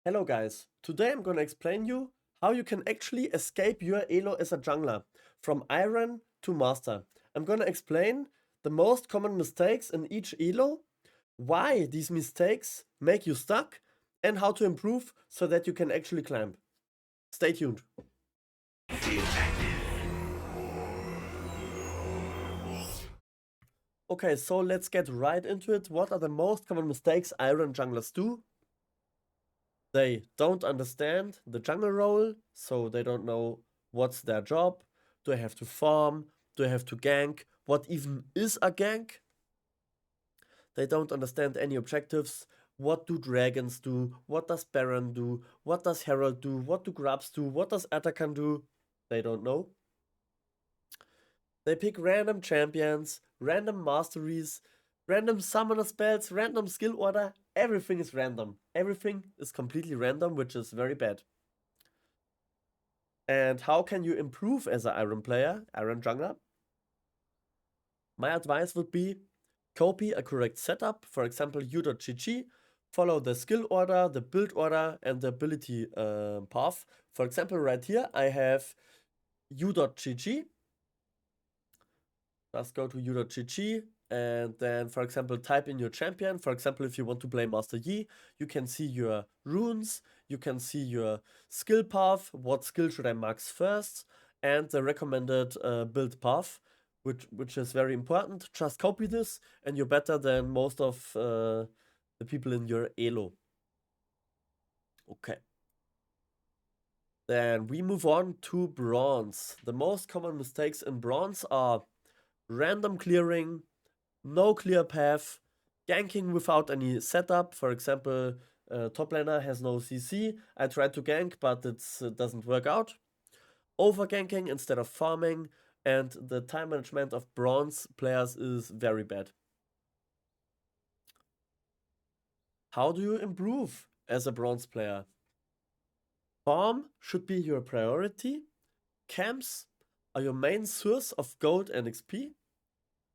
Hello guys, today I'm gonna explain you how you can actually escape your elo as a jungler from Iron to Master. I'm gonna explain the most common mistakes in each elo, why these mistakes make you stuck, and how to improve so that you can actually climb. Stay tuned. Okay, so let's get right into it. What are the most common mistakes Iron junglers do? They don't understand the jungle role, so they don't know what's their job. Do I have to farm? Do I have to gank? What even is a gank? They don't understand any objectives. What do dragons do? What does Baron do? What does Herald do? What do Grubs do? What does Atakan do? They don't know. They pick random champions, random masteries, random summoner spells, random skill order. Everything is random. Everything is completely random, which is very bad. And how can you improve as an Iron player, Iron jungler? My advice would be copy a correct setup, for example u.gg, follow the skill order, the build order, and the ability path. For example, right here I have u.gg. Just go to u.gg and then, for example, type in your champion. For example, if you want to play Master Yi, you can see your runes, you can see your skill path, what skill should I max first, and the recommended build path, which is very important. Just copy this and you're better than most of the people in your elo. Okay. Then we move on to bronze. The most common mistakes in bronze are random clearing, no clear path, ganking without any setup. For example, top laner has no CC. I tried to gank, but it doesn't work out. Over ganking instead of farming, and the time management of bronze players is very bad. How do you improve as a bronze player? Farm should be your priority. Camps are your main source of gold and XP.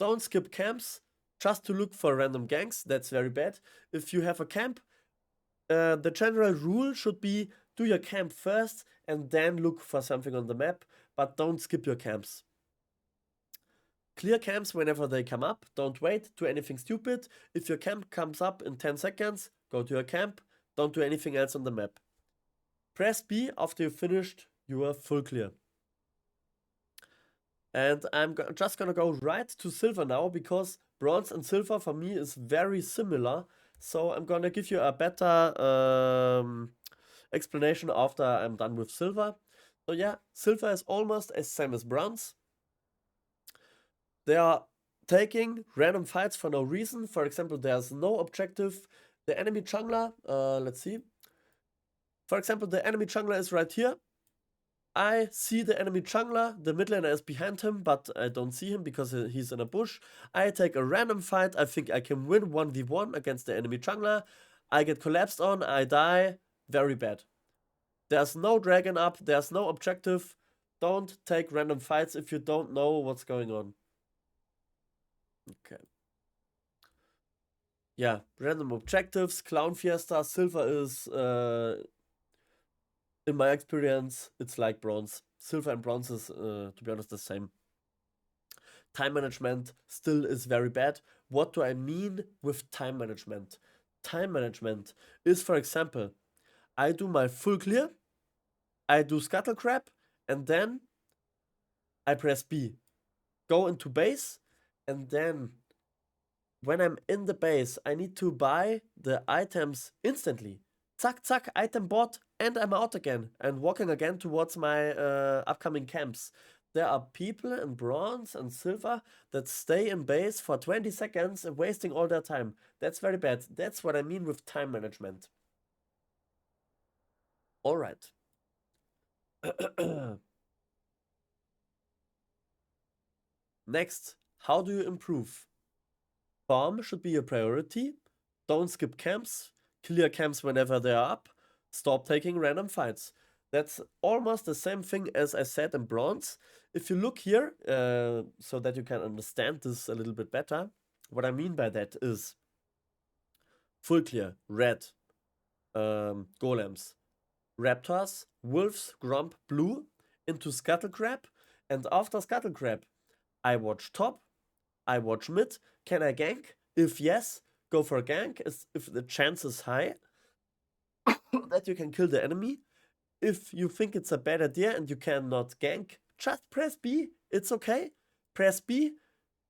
Don't skip camps just to look for random ganks. That's very bad. If you have a camp, the general rule should be do your camp first and then look for something on the map, but don't skip your camps. Clear camps whenever they come up. Don't wait, do anything stupid. If your camp comes up in 10 seconds, go to your camp. Don't do anything else on the map. Press B after you've finished your full clear. And I'm just gonna go right to silver now, because bronze and silver for me is very similar. So I'm gonna give you a better explanation after I'm done with silver. So yeah, silver is almost as same as bronze. They are taking random fights for no reason. For example, there's no objective. The enemy jungler, let's see. For example, the enemy jungler is right here. I see the enemy jungler, the mid laner is behind him, but I don't see him because he's in a bush. I take a random fight, I think I can win 1v1 against the enemy jungler. I get collapsed on, I die, very bad. There's no dragon up, there's no objective. Don't take random fights if you don't know what's going on. Okay. Yeah, random objectives, Clown Fiesta, Silver is, in my experience, it's like bronze. Silver and bronze is, to be honest, the same. Time management still is very bad. What do I mean with time management? Time management is, for example, I do my full clear, I do scuttle crab, and then I press B. Go into base, and then when I'm in the base, I need to buy the items instantly. Zack, zack, item bought, and I'm out again, and walking again towards my upcoming camps. There are people in bronze and silver that stay in base for 20 seconds and wasting all their time. That's very bad. That's what I mean with time management. Alright. Next, how do you improve? Farm should be your priority. Don't skip camps. Clear camps whenever they are up. Stop taking random fights. That's almost the same thing as I said in bronze. If you look here, so that you can understand this a little bit better, what I mean by that is full clear, red. golems. Raptors, wolves, gromp, blue, into scuttle crab, and after scuttle crab, I watch top, I watch mid. Can I gank? If yes, go for a gank. If the chance is high that you can kill the enemy. If you think it's a bad idea and you cannot gank, just press B. It's okay. Press B.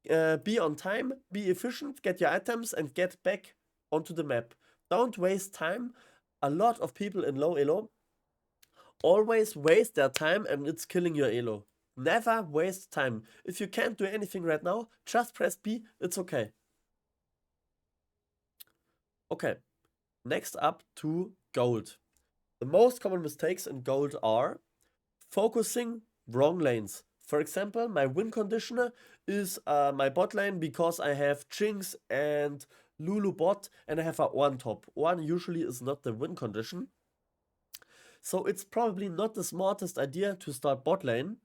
Be on time. Be efficient. Get your items and get back onto the map. Don't waste time. A lot of people in low elo always waste their time and it's killing your elo. Never waste time. If you can't do anything right now, just press B. It's okay. Okay. Next up to gold. The most common mistakes in gold are focusing wrong lanes. For example, my win conditioner is my bot lane because I have Jinx and Lulu bot and I have a 1 top. 1 usually is not the win condition. So it's probably not the smartest idea to start bot lane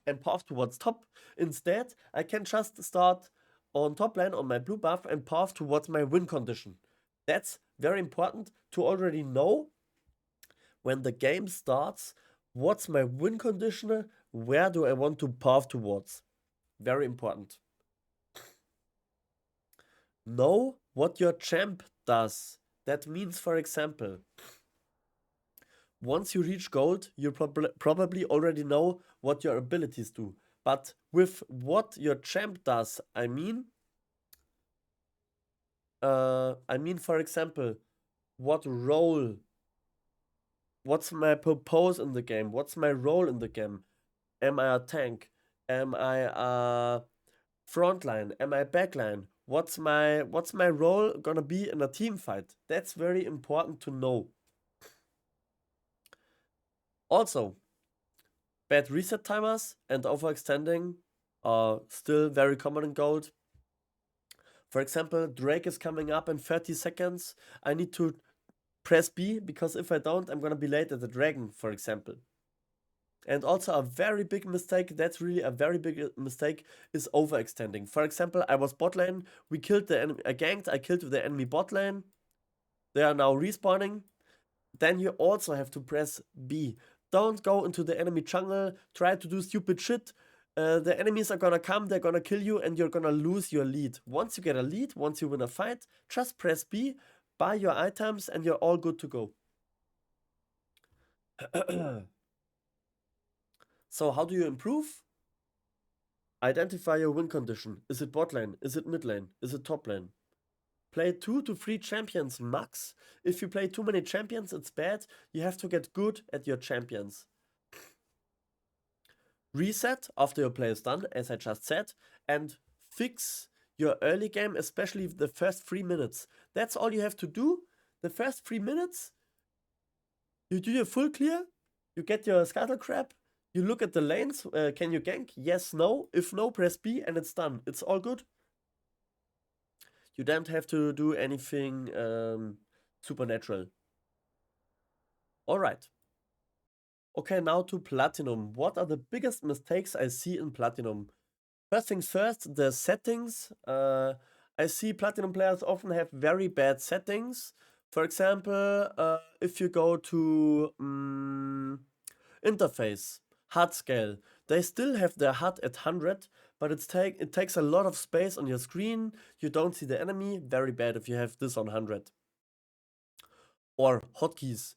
and path towards top. Instead, I can just start on top lane on my blue buff and path towards my win condition. That's very important to already know when the game starts, what's my win conditioner, where do I want to path towards. Very important. Know what your champ does. That means, for example, once you reach gold, you probably already know what your abilities do. But with what your champ does, I mean, for example, what role, what's my purpose in the game? What's my role in the game? Am I a tank? Am I a frontline? Am I backline? What's my role gonna be in a team fight? That's very important to know. Also, bad reset timers and overextending are still very common in gold. For example, Drake is coming up in 30 seconds. I need to press B because if I don't, I'm gonna be late at the dragon, for example. And also a very big mistake, that's really a very big mistake, is overextending. For example, I was bot lane, we killed the enemy, I ganked, I killed the enemy bot lane. They are now respawning. Then you also have to press B. Don't go into the enemy jungle, try to do stupid shit. The enemies are gonna come, they're gonna kill you, and you're gonna lose your lead. Once you get a lead, once you win a fight, just press B, buy your items, and you're all good to go. So how do you improve? Identify your win condition. Is it bot lane? Is it mid lane? Is it top lane? Play 2 to 3 champions max. If you play too many champions, it's bad. You have to get good at your champions. Reset after your play is done, as I just said, and fix your early game, especially the first 3 minutes. That's all you have to do. The first 3 minutes, you do your full clear, you get your scuttle crab, you look at the lanes, can you gank? Yes, no. If no, press B and it's done. It's all good. You don't have to do anything supernatural. Alright. Okay, now to Platinum. What are the biggest mistakes I see in Platinum? First things first, the settings. I see Platinum players often have very bad settings. For example, if you go to interface, HUD scale, they still have their HUD at 100, but it takes a lot of space on your screen. You don't see the enemy. Very bad if you have this on 100. Or hotkeys.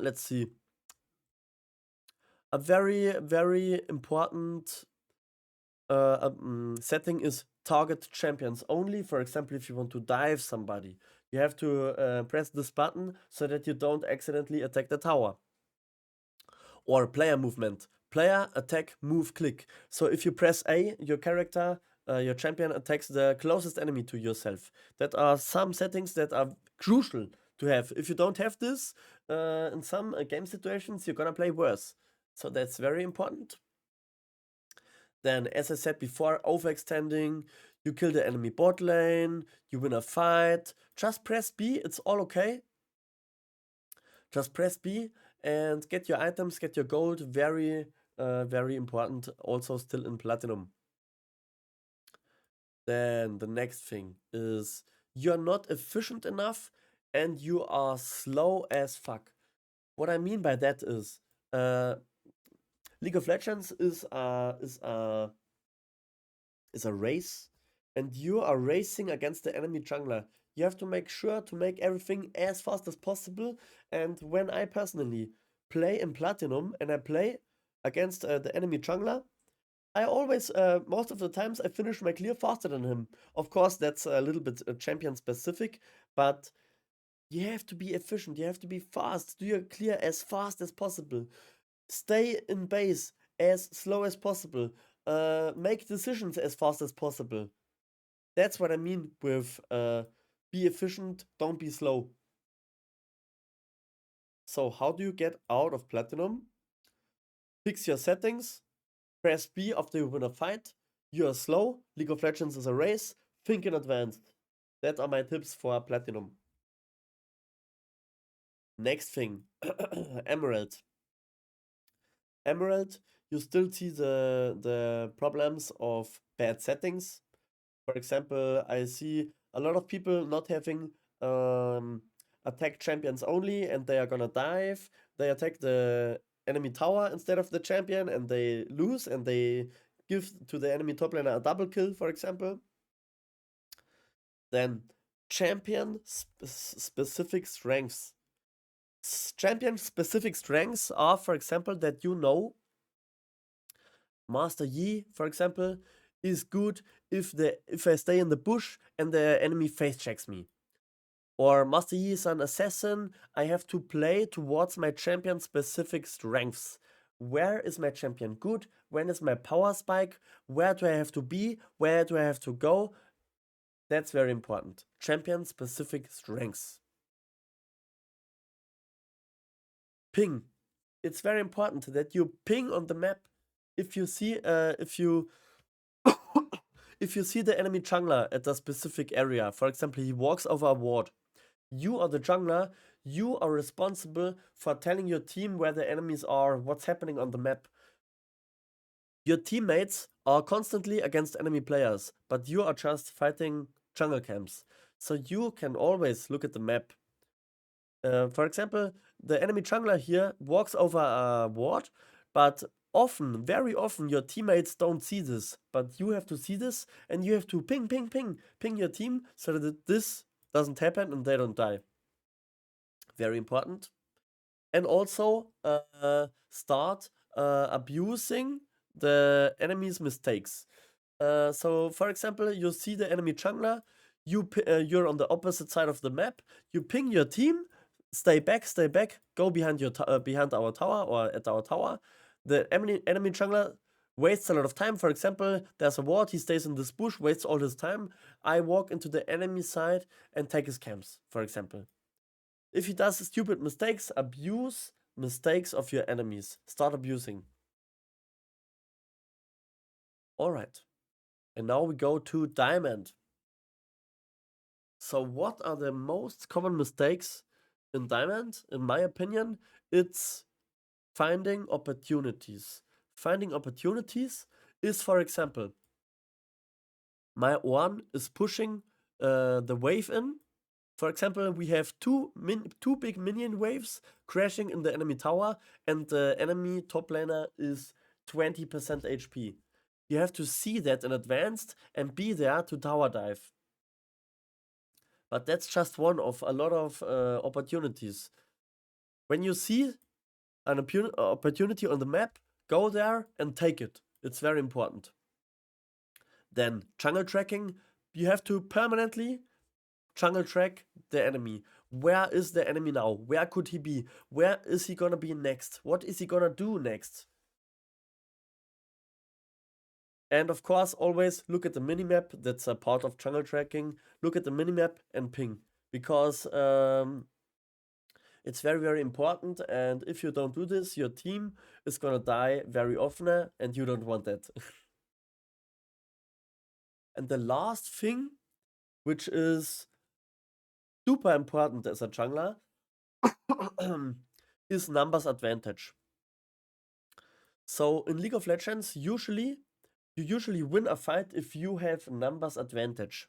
Let's see. A very, very important setting is target champions only. For example, if you want to dive somebody, you have to press this button so that you don't accidentally attack the tower. Or player movement. Player, attack, move, click. So if you press A, your character, your champion attacks the closest enemy to yourself. That are some settings that are crucial to have. If you don't have this, in some game situations, you're gonna play worse. So that's very important. Then, as I said before, overextending, you kill the enemy bot lane, you win a fight, just press B, it's all okay. Just press B and get your items, get your gold, very, very important, also still in Platinum. Then the next thing is you're not efficient enough and you are slow as fuck. What I mean by that is, uh, League of Legends is a race, and you are racing against the enemy jungler. You have to make sure to make everything as fast as possible. And when I personally play in Platinum and I play against the enemy jungler, I always, most of the times, I finish my clear faster than him. Of course, that's a little bit champion specific, but you have to be efficient. You have to be fast. Do your clear as fast as possible. Stay in base as slow as possible. Make decisions as fast as possible. That's what I mean with be efficient, don't be slow. So how do you get out of Platinum? Fix your settings. Press B after you win a fight. You are slow. League of Legends is a race. Think in advance. That are my tips for Platinum. Next thing, Emerald. Emerald, you still see the problems of bad settings. For example, I see a lot of people not having attack champions only, and they are gonna dive. They attack the enemy tower instead of the champion, and they lose, and they give to the enemy top laner a double kill, for example. Then champion specific strengths. Champion specific strengths are, for example, that you know Master Yi, for example, is good if I stay in the bush and the enemy face checks me. Or Master Yi is an assassin, I have to play towards my champion specific strengths. Where is my champion good? When is my power spike? Where do I have to be? Where do I have to go? That's very important. Champion specific strengths. Ping. It's very important that you ping on the map. If you see if you see the enemy jungler at a specific area, for example, he walks over a ward, you are the jungler, you are responsible for telling your team where the enemies are, what's happening on the map. Your teammates are constantly against enemy players, but you are just fighting jungle camps. So you can always look at the map. For example, the enemy jungler here walks over a ward, but often, very often, your teammates don't see this. But you have to see this, and you have to ping your team so that this doesn't happen and they don't die. Very important. And also start abusing the enemy's mistakes. So, for example, you see the enemy jungler, you're on the opposite side of the map, you ping your team, stay back, go behind behind our tower or at our tower. The enemy jungler wastes a lot of time. For example, there's a ward, he stays in this bush, wastes all his time. I walk into the enemy side and take his camps, for example. If he does stupid mistakes, abuse mistakes of your enemies. Start abusing. Alright. And now we go to Diamond. So what are the most common mistakes in Diamond? In my opinion, it's finding opportunities. Finding opportunities is, for example, my one is pushing the wave in. For example, we have two big minion waves crashing in the enemy tower, and the enemy top laner is 20% HP. You have to see that in advance and be there to tower dive. But that's just one of a lot of opportunities. When you see an opportunity on the map, go there and take it. It's very important. Then jungle tracking. You have to permanently jungle track the enemy. Where is the enemy now? Where could he be? Where is he gonna be next? What is he gonna do next? And of course, always look at the minimap. That's a part of jungle tracking. Look at the minimap and ping. Because it's very, very important. And if you don't do this, your team is gonna die very often. And you don't want that. And the last thing, which is super important as a jungler, is numbers advantage. So in League of Legends, you usually win a fight if you have numbers advantage.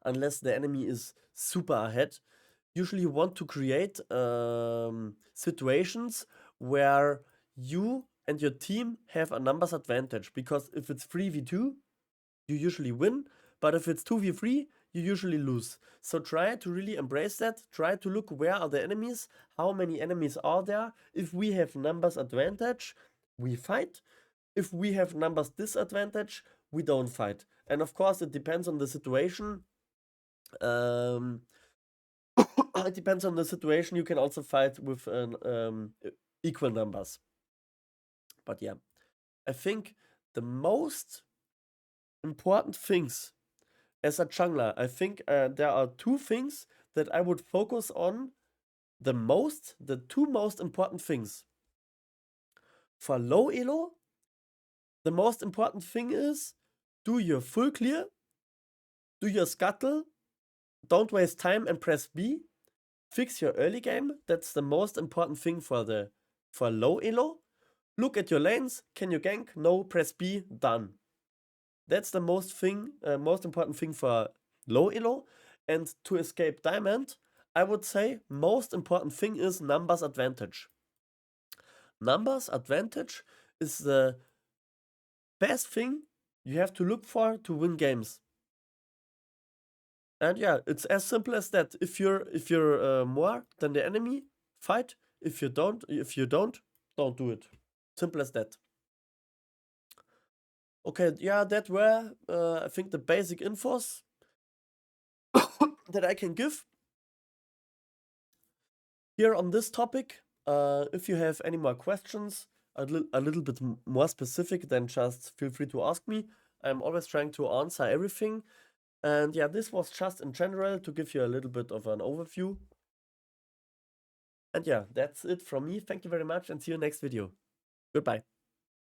unless the enemy is super ahead. Usually you want to create situations where you and your team have a numbers advantage, because if it's 3v2, you usually win, but if it's 2v3, you usually lose. So try to really embrace that. Try to look where are the enemies, how many enemies are there. If we have numbers advantage, we fight. If we have numbers disadvantage, we don't fight. And of course, it depends on the situation. It depends on the situation. You can also fight with equal numbers. But yeah, I think the most important things as a jungler, I think there are two things that I would focus on the most, the two most important things. For low elo, the most important thing is do your full clear, do your scuttle, don't waste time and press B, fix your early game. That's the most important thing for low elo. Look at your lanes, can you gank? No, press B, done. That's the most important thing for low elo. And to escape diamond, I would say most important thing is numbers advantage. Numbers advantage is the best thing you have to look for to win games. And yeah, it's as simple as that. If you're more than the enemy, fight. If you don't do it. Simple as that. Okay, yeah, that were I think the basic infos that I can give here on this topic. If you have any more questions, a little bit more specific, then just feel free to ask me. I'm always trying to answer everything. And yeah, this was just in general to give you a little bit of an overview. And yeah, that's it from me. Thank you very much and see you next video. Goodbye.